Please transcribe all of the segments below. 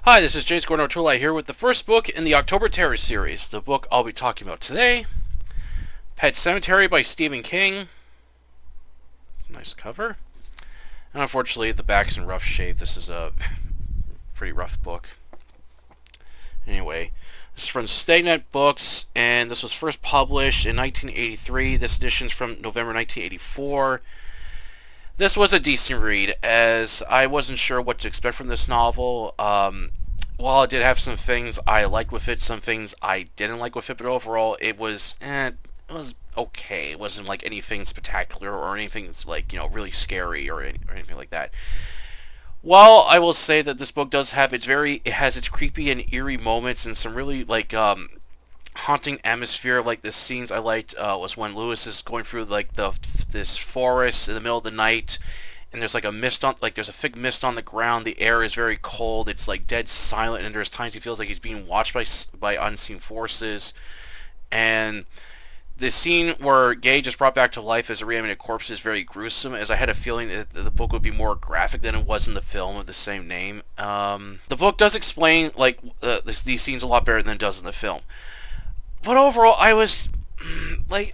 Hi, this is James Gordon O'Toole here with the first book in the October Terror series. The book I'll be talking about today, Pet Sematary by Stephen King. Nice cover. And unfortunately, the back's in rough shape. This is a pretty rough book. Anyway, this is from Stagnant Books, and this was first published in 1983. This edition's from November 1984. This was a decent read, as I wasn't sure what to expect from this novel. While it did have some things I liked with it, some things I didn't like with it, but overall it was okay. It wasn't like anything spectacular or anything like, really scary or anything like that. While I will say that this book does have it has its creepy and eerie moments and some really like haunting atmosphere. Like the scenes I liked was when Lewis is going through like this forest in the middle of the night, and there's like there's a thick mist on the ground. The air is very cold. It's like dead silent, and there's times he feels like he's being watched by unseen forces. And the scene where Gage is brought back to life as a reanimated corpse is very gruesome, as I had a feeling that the book would be more graphic than it was in the film of the same name. The book does explain like these scenes a lot better than it does in the film. But overall, I was like,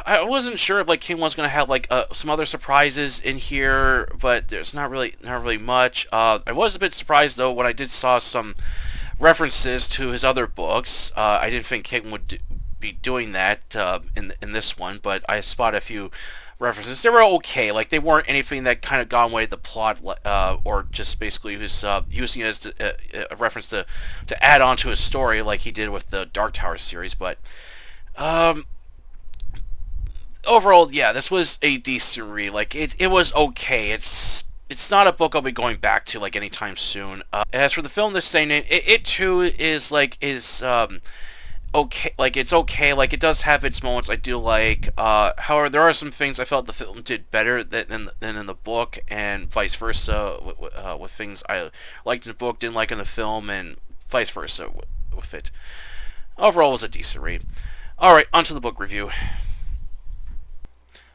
I wasn't sure if like King was gonna have like some other surprises in here, but there's not really much. I was a bit surprised though when I did saw some references to his other books. I didn't think King would be doing that in this one, but I spotted a few references. They were okay. Like they weren't anything that kind of got away the plot, or just basically was using it as a reference to add on to his story, like he did with the Dark Tower series. But overall, yeah, this was a decent read. Like it was okay. It's not a book I'll be going back to like anytime soon. As for the film, the same name, it too is okay. Like it's okay. Like it does have its moments I do like. However, there are some things I felt the film did better than in the book, and vice versa. With things I liked in the book, didn't like in the film, and vice versa with it. Overall, it was a decent read. All right, onto the book review.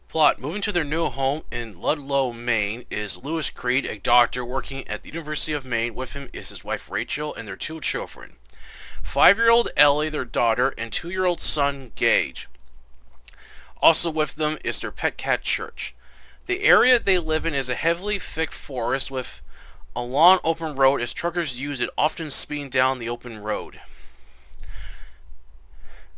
Plot. Moving to their new home in Ludlow, Maine, is Lewis Creed, a doctor working at the University of Maine. With him is his wife Rachel and their two children. 5-year-old Ellie, their daughter, and 2-year-old son Gage. Also with them is their pet cat Church. The area they live in is a heavily thick forest with a long open road, as truckers use it, often speeding down the open road.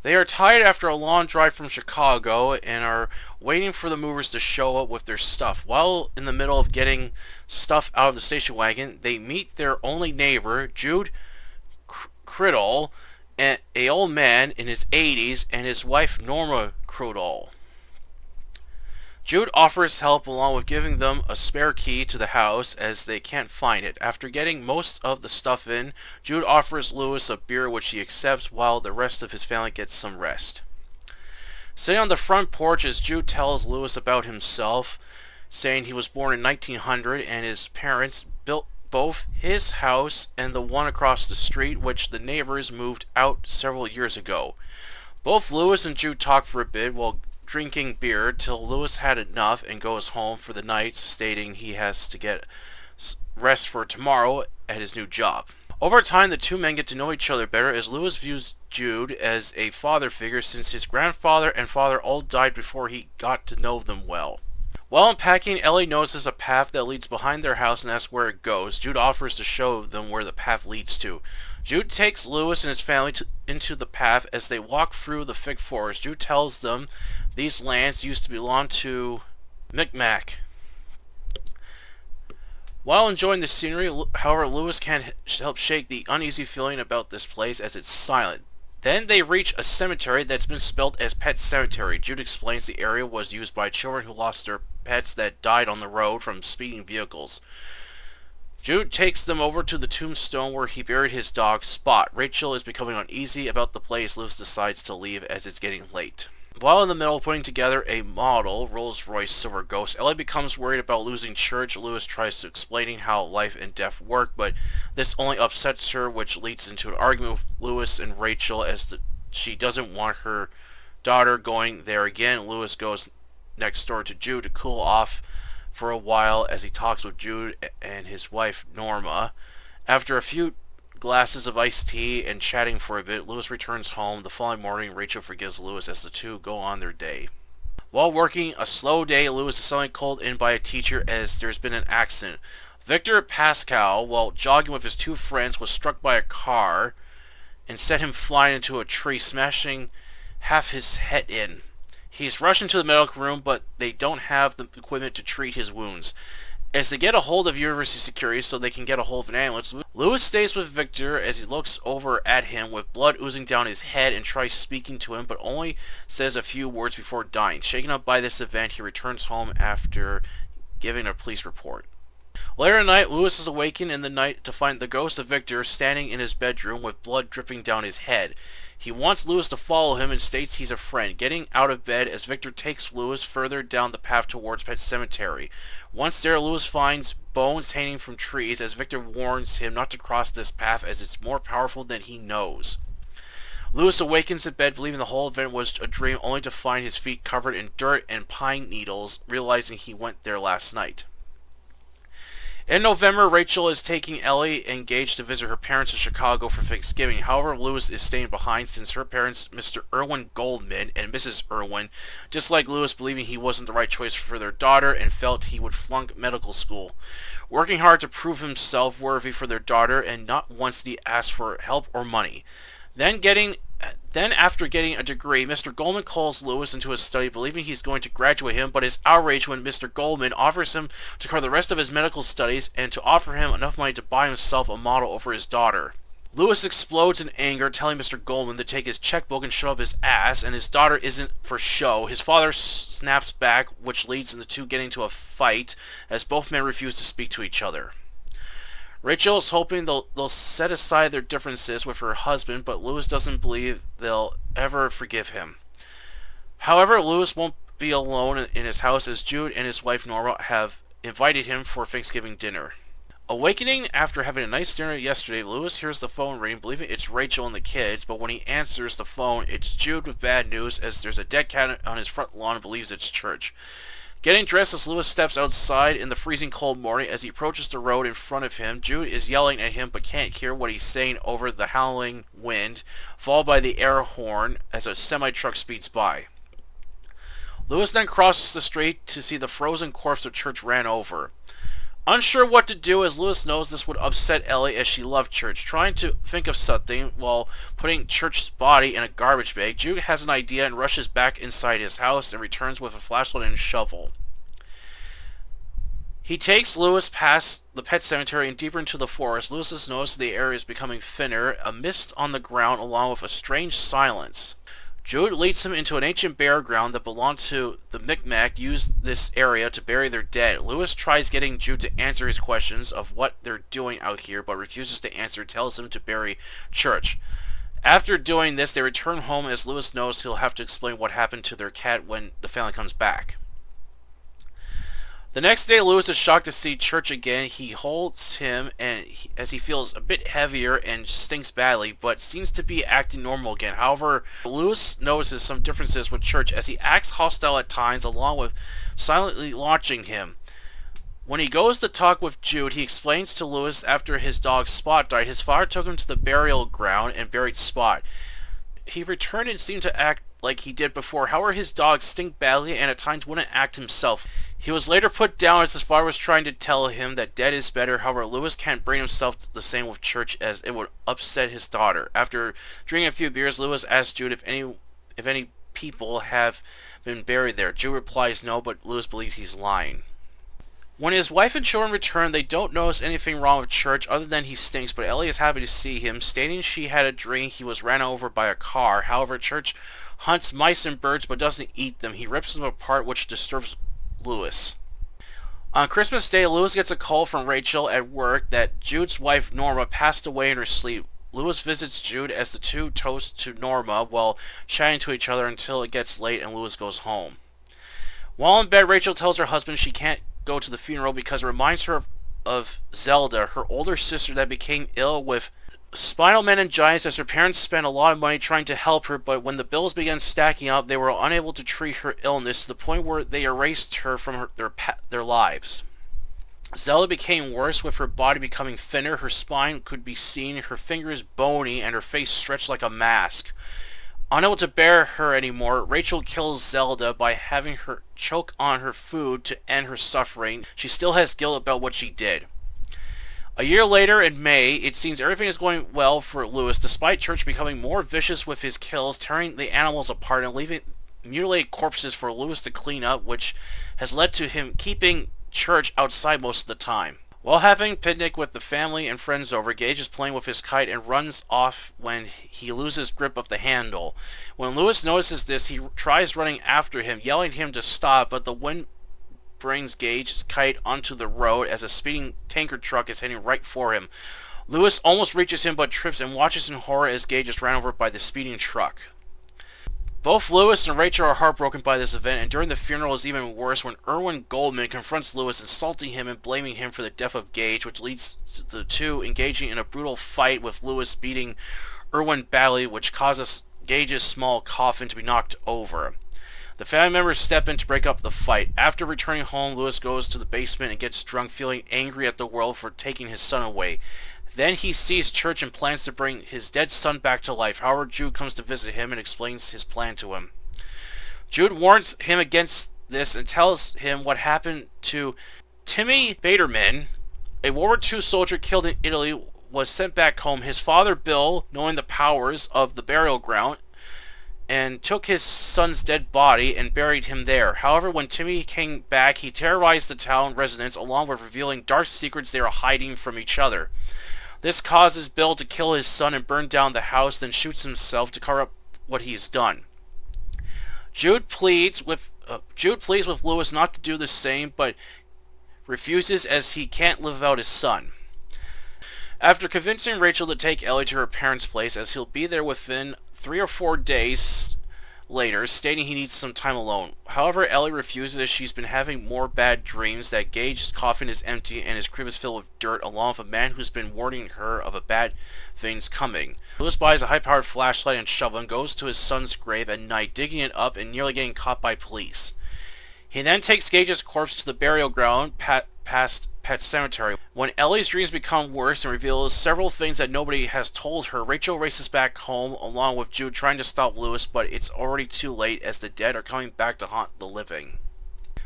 They are tired after a long drive from Chicago and are waiting for the movers to show up with their stuff. While in the middle of getting stuff out of the station wagon, they meet their only neighbor, Jude Criddle, an old man in his 80s, and his wife Norma Criddle. Jude offers help along with giving them a spare key to the house as they can't find it. After getting most of the stuff in, Jude offers Lewis a beer, which he accepts while the rest of his family gets some rest. Sitting on the front porch as Jude tells Lewis about himself, saying he was born in 1900 and his parents built both his house and the one across the street, which the neighbors moved out several years ago. Both Lewis and Jude talk for a bit while drinking beer till Lewis had enough and goes home for the night, stating he has to get rest for tomorrow at his new job. Over time, the two men get to know each other better, as Lewis views Jude as a father figure, since his grandfather and father all died before he got to know them well. While unpacking, Ellie notices a path that leads behind their house and asks where it goes. Jude offers to show them where the path leads to. Jude takes Lewis and his family into the path. As they walk through the thick forest, Jude tells them these lands used to belong to Micmac. While enjoying the scenery, however, Lewis can't help shake the uneasy feeling about this place, as it's silent. Then they reach a cemetery that's been spelled as Pet Cemetery. Jude explains the area was used by children who lost their pets that died on the road from speeding vehicles. Jude takes them over to the tombstone where he buried his dog, Spot. Rachel is becoming uneasy about the place. Lewis decides to leave as it's getting late. While in the middle of putting together a model Rolls-Royce Silver Ghost, Ellie becomes worried about losing Church. Lewis tries to explaining how life and death work, but this only upsets her, which leads into an argument with Lewis and Rachel as she doesn't want her daughter going there again. Lewis goes next door to Jude to cool off for a while as he talks with Jude and his wife Norma. After a few glasses of iced tea and chatting for a bit, Lewis returns home. The following morning, Rachel forgives Lewis as the two go on their day. While working a slow day, Lewis is suddenly called in by a teacher as there's been an accident. Victor Pascal, while jogging with his two friends, was struck by a car and sent him flying into a tree, smashing half his head in. He's rushed into the medical room, but they don't have the equipment to treat his wounds. As they get a hold of university security so they can get a hold of an ambulance, Lewis stays with Victor as he looks over at him with blood oozing down his head and tries speaking to him, but only says a few words before dying. Shaken up by this event, he returns home after giving a police report. Later at night, Lewis is awakened in the night to find the ghost of Victor standing in his bedroom with blood dripping down his head. He wants Lewis to follow him and states he's a friend, getting out of bed as Victor takes Lewis further down the path towards Pet Sematary. Once there, Lewis finds bones hanging from trees as Victor warns him not to cross this path as it's more powerful than he knows. Lewis awakens in bed believing the whole event was a dream, only to find his feet covered in dirt and pine needles, realizing he went there last night. In November, Rachel is taking Ellie engaged to visit her parents in Chicago for Thanksgiving. However, Lewis is staying behind since her parents, Mr. Irwin Goldman and Mrs. Irwin, just like Lewis, believing he wasn't the right choice for their daughter and felt he would flunk medical school. Working hard to prove himself worthy for their daughter, and not once did he ask for help or money. Then after getting a degree, Mr. Goldman calls Lewis into his study, believing he's going to graduate him, but is outraged when Mr. Goldman offers him to cover the rest of his medical studies and to offer him enough money to buy himself a model over his daughter. Lewis explodes in anger, telling Mr. Goldman to take his checkbook and shut up his ass, and his daughter isn't for show. His father snaps back, which leads to the two getting into a fight, as both men refuse to speak to each other. Rachel is hoping they'll set aside their differences with her husband, but Lewis doesn't believe they'll ever forgive him. However, Lewis won't be alone in his house as Jude and his wife Norma have invited him for Thanksgiving dinner. Awakening after having a nice dinner yesterday, Lewis hears the phone ring, believing it's Rachel and the kids, but when he answers the phone, it's Jude with bad news as there's a dead cat on his front lawn and believes it's church. Getting dressed as Lewis steps outside in the freezing cold morning, as he approaches the road in front of him, Jude is yelling at him but can't hear what he's saying over the howling wind, followed by the air horn as a semi-truck speeds by. Lewis then crosses the street to see the frozen corpse of Church ran over. Unsure what to do, as Lewis knows this would upset Ellie as she loved Church. Trying to think of something while putting Church's body in a garbage bag, Jude has an idea and rushes back inside his house and returns with a flashlight and a shovel. He takes Lewis past the pet cemetery and deeper into the forest. Lewis has noticed the area is becoming thinner, a mist on the ground along with a strange silence. Jude leads him into an ancient burial ground that belonged to the Micmac, used this area to bury their dead. Lewis tries getting Jude to answer his questions of what they're doing out here, but refuses to answer, tells him to bury Church. After doing this, they return home as Lewis knows he'll have to explain what happened to their cat when the family comes back. The next day, Lewis is shocked to see Church again. He holds him as he feels a bit heavier and stinks badly, but seems to be acting normal again. However, Lewis notices some differences with Church as he acts hostile at times, along with silently launching him. When he goes to talk with Jude, he explains to Lewis after his dog Spot died, his father took him to the burial ground and buried Spot. He returned and seemed to act like he did before. However, his dogs stink badly and at times wouldn't act himself. He was later put down as his father was trying to tell him that dead is better. However, Lewis can't bring himself to the same with Church as it would upset his daughter. After drinking a few beers, Lewis asks Jude if any people have been buried there. Jude replies no, but Lewis believes he's lying. When his wife and children return, they don't notice anything wrong with Church other than he stinks, but Ellie is happy to see him, stating she had a dream he was ran over by a car. However, Church hunts mice and birds but doesn't eat them. He rips them apart, which disturbs Lewis. On Christmas Day, Lewis gets a call from Rachel at work that Jude's wife Norma passed away in her sleep. Lewis visits Jude as the two toast to Norma while chatting to each other until it gets late and Lewis goes home. While in bed, Rachel tells her husband she can't go to the funeral because it reminds her of Zelda, her older sister that became ill with spinal meningitis, as her parents spent a lot of money trying to help her, but when the bills began stacking up, they were unable to treat her illness to the point where they erased her from their lives. Zelda became worse, with her body becoming thinner, her spine could be seen, her fingers bony, and her face stretched like a mask. Unable to bear her anymore, Rachel kills Zelda by having her choke on her food to end her suffering. She still has guilt about what she did. A year later, in May, it seems everything is going well for Lewis, despite Church becoming more vicious with his kills, tearing the animals apart and leaving mutilated corpses for Lewis to clean up, which has led to him keeping Church outside most of the time. While having a picnic with the family and friends over, Gage is playing with his kite and runs off when he loses grip of the handle. When Lewis notices this, he tries running after him, yelling at him to stop, but the wind brings Gage's kite onto the road as a speeding tanker truck is heading right for him. Lewis almost reaches him but trips and watches in horror as Gage is ran over by the speeding truck. Both Lewis and Rachel are heartbroken by this event, and during the funeral is even worse when Erwin Goldman confronts Lewis, insulting him and blaming him for the death of Gage, which leads to the two engaging in a brutal fight, with Lewis beating Erwin badly, which causes Gage's small coffin to be knocked over. The family members step in to break up the fight. After returning home, Lewis goes to the basement and gets drunk, feeling angry at the world for taking his son away. Then he sees Church and plans to bring his dead son back to life. However, Jude comes to visit him and explains his plan to him. Jude warns him against this and tells him what happened to Timmy Baderman, a World War II soldier killed in Italy, was sent back home. His father, Bill, knowing the powers of the burial ground, and took his son's dead body and buried him there. However, when Timmy came back, he terrorized the town residents, along with revealing dark secrets they are hiding from each other. This causes Bill to kill his son and burn down the house, then shoots himself to cover up what he's done. Jude pleads with Lewis not to do the same, but refuses as he can't live without his son. After convincing Rachel to take Ellie to her parents' place, as he'll be there within 3 or 4 days later, stating he needs some time alone. However, Ellie refuses as she's been having more bad dreams, that Gage's coffin is empty and his crib is filled with dirt, along with a man who's been warning her of a bad things coming. Lewis buys a high-powered flashlight and shovel and goes to his son's grave at night, digging it up and nearly getting caught by police. He then takes Gage's corpse to the burial ground past Pet Sematary. When Ellie's dreams become worse and reveals several things that nobody has told her, Rachel races back home along with Jude, trying to stop Lewis, but it's already too late as the dead are coming back to haunt the living.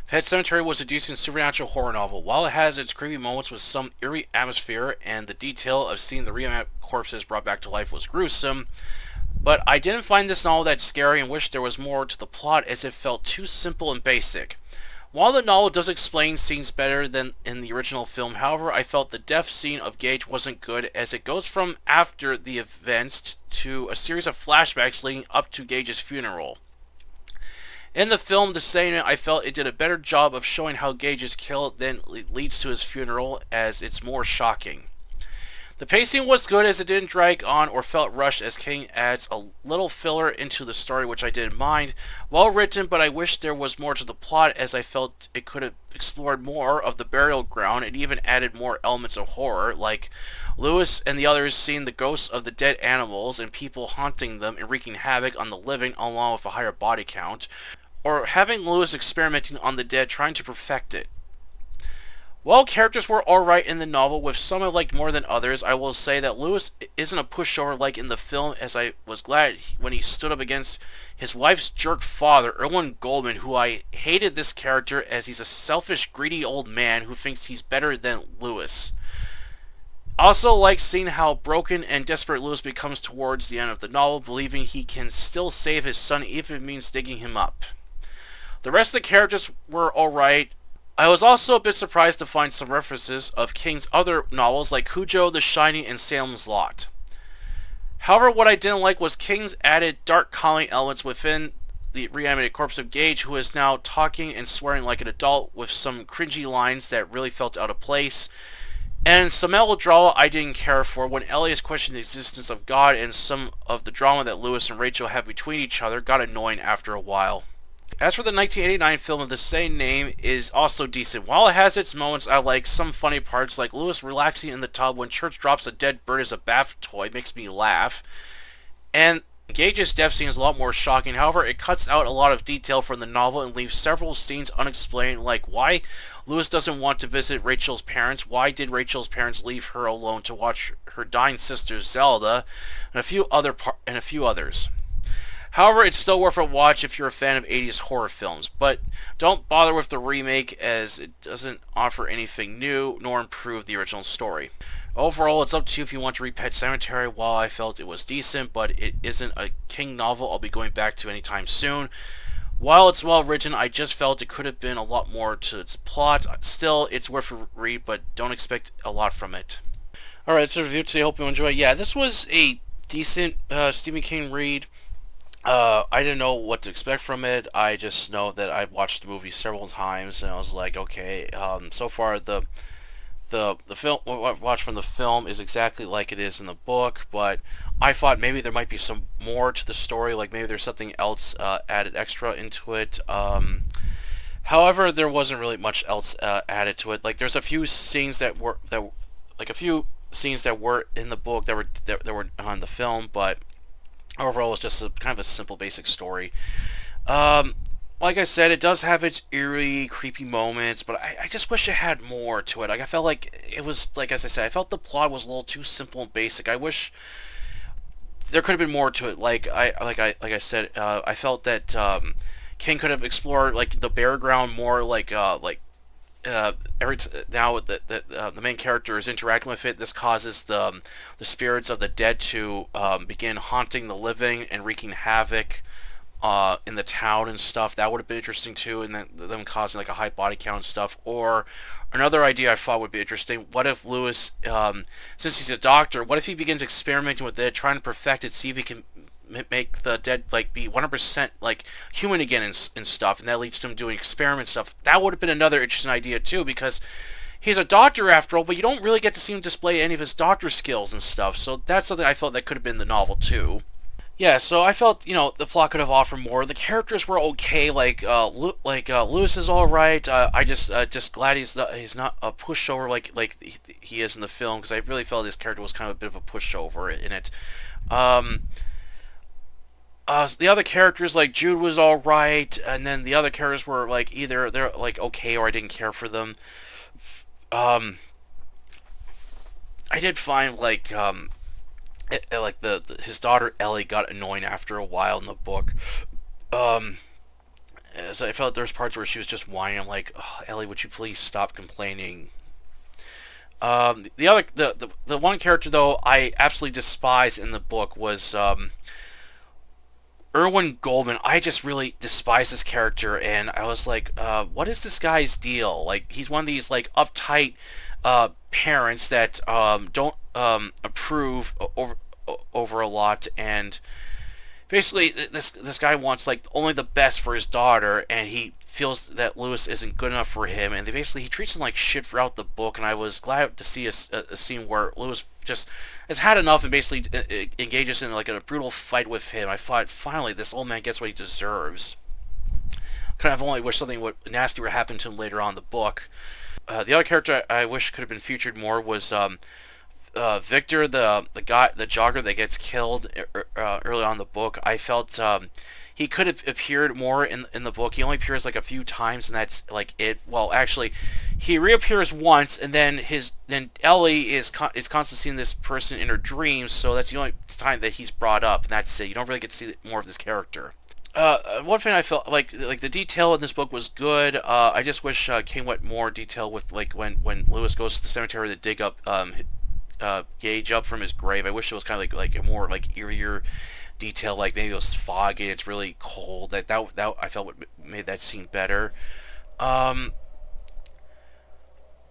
Pet Sematary was a decent supernatural horror novel. While it has its creepy moments with some eerie atmosphere and the detail of seeing the reanimated corpses brought back to life was gruesome, but I didn't find this novel that scary and wish there was more to the plot, as it felt too simple and basic. While the novel does explain scenes better than in the original film, however, I felt the death scene of Gage wasn't good, as it goes from after the events to a series of flashbacks leading up to Gage's funeral. In the film, the same, I felt it did a better job of showing how Gage is killed than leads to his funeral, as it's more shocking. The pacing was good, as it didn't drag on or felt rushed, as King adds a little filler into the story, which I didn't mind. Well written, but I wish there was more to the plot, as I felt it could have explored more of the burial ground and even added more elements of horror, like Lewis and the others seeing the ghosts of the dead animals and people haunting them and wreaking havoc on the living, along with a higher body count, or having Lewis experimenting on the dead, trying to perfect it. While characters were alright in the novel, with some I liked more than others, I will say that Lewis isn't a pushover like in the film, as I was glad when he stood up against his wife's jerk father, Erwin Goldman, who I hated this character as he's a selfish, greedy old man who thinks he's better than Lewis. Also like seeing how broken and desperate Lewis becomes towards the end of the novel, believing he can still save his son even if it means digging him up. The rest of the characters were alright. I was also a bit surprised to find some references of King's other novels like Cujo, The Shining, and Salem's Lot. However, what I didn't like was King's added dark comedy elements within the reanimated corpse of Gage, who is now talking and swearing like an adult with some cringy lines that really felt out of place. And some melodrama I didn't care for when Ellie is questioning the existence of God, and some of the drama that Lewis and Rachel have between each other got annoying after a while. As for the 1989 film of the same name, is also decent. While it has its moments, I like some funny parts, like Lewis relaxing in the tub when Church drops a dead bird as a bath toy, makes me laugh. And Gage's death scene is a lot more shocking. However, it cuts out a lot of detail from the novel and leaves several scenes unexplained, like why Lewis doesn't want to visit Rachel's parents, why did Rachel's parents leave her alone to watch her dying sister Zelda, and a few others. However, it's still worth a watch if you're a fan of 80s horror films, but don't bother with the remake as it doesn't offer anything new nor improve the original story. Overall, it's up to you if you want to read Pet Sematary. While I felt it was decent, but it isn't a King novel I'll be going back to anytime soon. While it's well written, I just felt it could have been a lot more to its plot. Still, it's worth a read, but don't expect a lot from it. Alright, that's the review today. Hope you enjoy. Yeah, this was a decent Stephen King read. I didn't know what to expect from it. I just know that I've watched the movie several times, and I was like, okay, so far the film, what I've watched from the film is exactly like it is in the book, but I thought maybe there might be some more to the story, like maybe there's something else added extra into it. However, there wasn't really much else added to it. Like there's a few scenes that were in the book that were on the film, but overall it's just kind of a simple basic story. Like I said, it does have its eerie, creepy moments, but I just wish it had more to it. Like I felt like it was, like as I said, I felt the plot was a little too simple and basic. I wish there could have been more to it. Like I said, I felt that King could have explored like the bare ground more. Now the main character is interacting with it, this causes the spirits of the dead to begin haunting the living and wreaking havoc in the town and stuff. That would have been interesting too, and then them causing like a high body count and stuff. Or another idea I thought would be interesting: what if Lewis, since he's a doctor, what if he begins experimenting with it, trying to perfect it, see if he can make the dead like be 100% like human again and stuff, and that leads to him doing experiment stuff. That would have been another interesting idea too, because he's a doctor after all, but you don't really get to see him display any of his doctor skills and stuff. So that's something I felt that could have been the novel too. Yeah, so I felt, the plot could have offered more. The characters were okay. Lewis is all right. I just glad he's not a pushover like he is in the film, because I really felt his character was kind of a bit of a pushover in it. The other characters, like Jude, was all right, and then the other characters were like either they're like okay or I didn't care for them. I did find his daughter Ellie got annoying after a while in the book. So I felt there was parts where she was just whining. I'm like, oh, Ellie, would you please stop complaining? The one character though I absolutely despise in the book was Erwin Goldman. I just really despise this character, and I was like, what is this guy's deal? Like, he's one of these like uptight parents that don't approve over a lot, and basically this guy wants like only the best for his daughter, and he feels that Lewis isn't good enough for him, and he treats him like shit throughout the book. And I was glad to see a scene where Lewis just has had enough and basically engages in like a brutal fight with him. I thought finally this old man gets what he deserves. Kind of only wish something nasty would happen to him later on in the book. The other character I wish could have been featured more was Victor, the jogger that gets killed early on in the book. I felt he could have appeared more in the book. He only appears like a few times, and that's like it. Well, actually, he reappears once, and then Ellie is constantly seeing this person in her dreams. So that's the only time that he's brought up, and that's it. You don't really get to see more of this character. One thing I felt like the detail in this book was good. I just wish King went more detail with like when Lewis goes to the cemetery to dig up Gage up from his grave. I wish it was kind of like a more like eerier detail, like maybe it was foggy, it's really cold. That I felt made that scene better.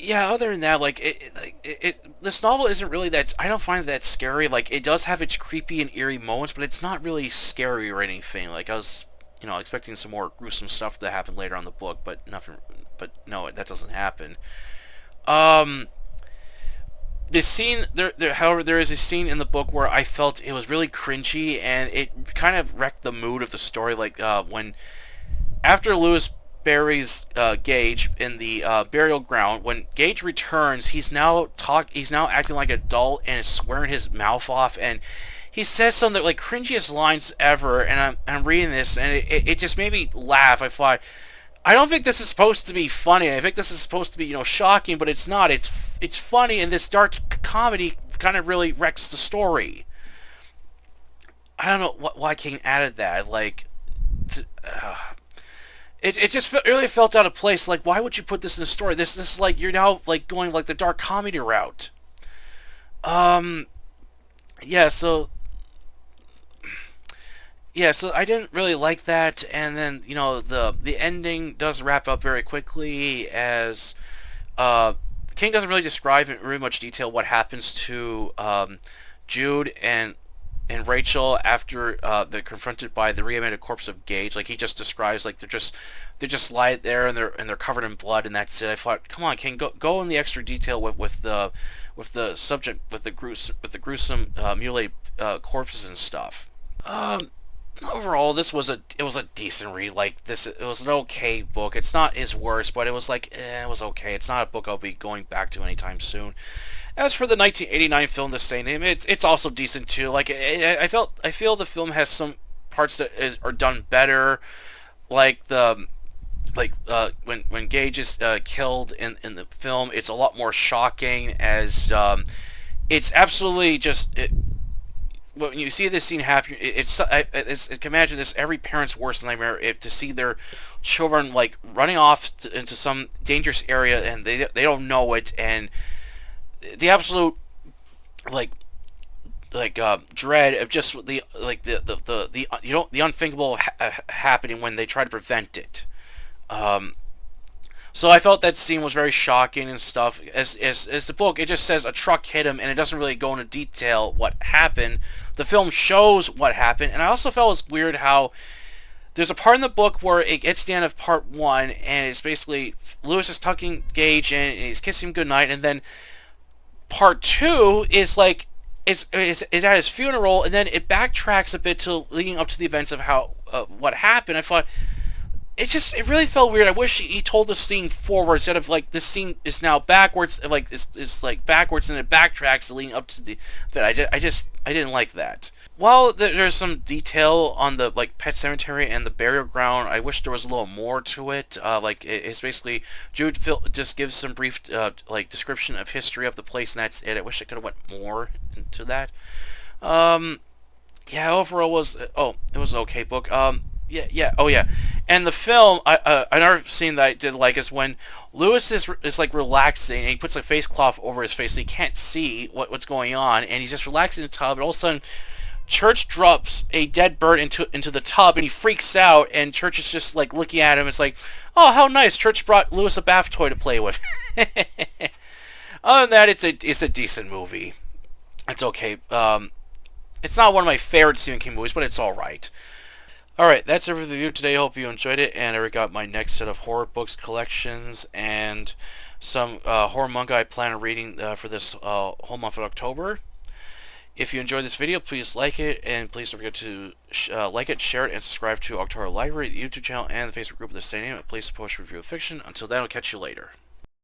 Yeah, other than that, this novel isn't really that. I don't find it that scary. Like, it does have its creepy and eerie moments, but it's not really scary or anything. Like, I was, expecting some more gruesome stuff to happen later on in the book, but nothing. But no, that doesn't happen. The scene however, there is a scene in the book where I felt it was really cringy, and it kind of wrecked the mood of the story. Like when after Lewis buries Gage in the burial ground. When Gage returns, he's now acting like an adult and is swearing his mouth off, and he says some of the like cringiest lines ever. And I'm reading this, and it just made me laugh. I thought, I don't think this is supposed to be funny. I think this is supposed to be, shocking, but it's not. It's funny, and this dark comedy kind of really wrecks the story. I don't know why King added that. Like, it just really felt out of place. Like, why would you put this in the story? This is like, you're now like going like the dark comedy route. Yeah. So I didn't really like that, and then the ending does wrap up very quickly, as King doesn't really describe in really much detail what happens to Jude and Rachel after they're confronted by the reanimated corpse of Gage. Like, he just describes like they just lie there and they're covered in blood, and that's it. I thought, come on, King, go in the extra detail with the subject, with the gruesome mutilated corpses and stuff. Overall, it was a decent read. Like, it was an okay book. It's not his worst, but it was like, it was okay. It's not a book I'll be going back to anytime soon. As for the 1989 film, The Same Name, it's also decent too. Like, I feel the film has some parts that are done better, like when Gage is killed in the film. It's a lot more shocking, as it's absolutely just. When you see this scene happen, I can imagine this every parent's worst nightmare, to see their children like running off into some dangerous area and they don't know it, and the absolute dread of just the unthinkable happening when they try to prevent it. So I felt that scene was very shocking and stuff. As the book, it just says a truck hit him, and it doesn't really go into detail what happened. The film shows what happened, and I also felt it was weird how there's a part in the book where it gets to the end of part 1, and it's basically Lewis is tucking Gage in, and he's kissing him goodnight, and then part 2 is like it's at his funeral, and then it backtracks a bit to leading up to the events of how what happened. I thought, it really felt weird. I wish he told the scene forward instead of like this scene is now backwards, like it's like backwards and it backtracks leading up to the. But I didn't like that. While there's some detail on the like Pet Sematary and the burial ground, I wish there was a little more to it. Like it's basically Jude just gives some brief like description of history of the place, and that's it. I wish I could have went more into that. Yeah, overall it was an okay book. Yeah. And the film, another scene that I did like is when Lewis is like relaxing, and he puts a face cloth over his face so he can't see what's going on, and he's just relaxing in the tub, and all of a sudden Church drops a dead bird into the tub, and he freaks out, and Church is just like looking at him. It's like, oh, how nice! Church brought Lewis a bath toy to play with. Other than that, it's a decent movie. It's okay. It's not one of my favorite Stephen King movies, but it's all right. Alright, that's it for the review today. I hope you enjoyed it, and I already got my next set of horror books collections and some horror manga I plan on reading for this whole month of October. If you enjoyed this video, please like it, and please don't forget to like it, share it, and subscribe to October Library, the YouTube channel, and the Facebook group of the same name. Please support Review of Fiction. Until then, I'll catch you later.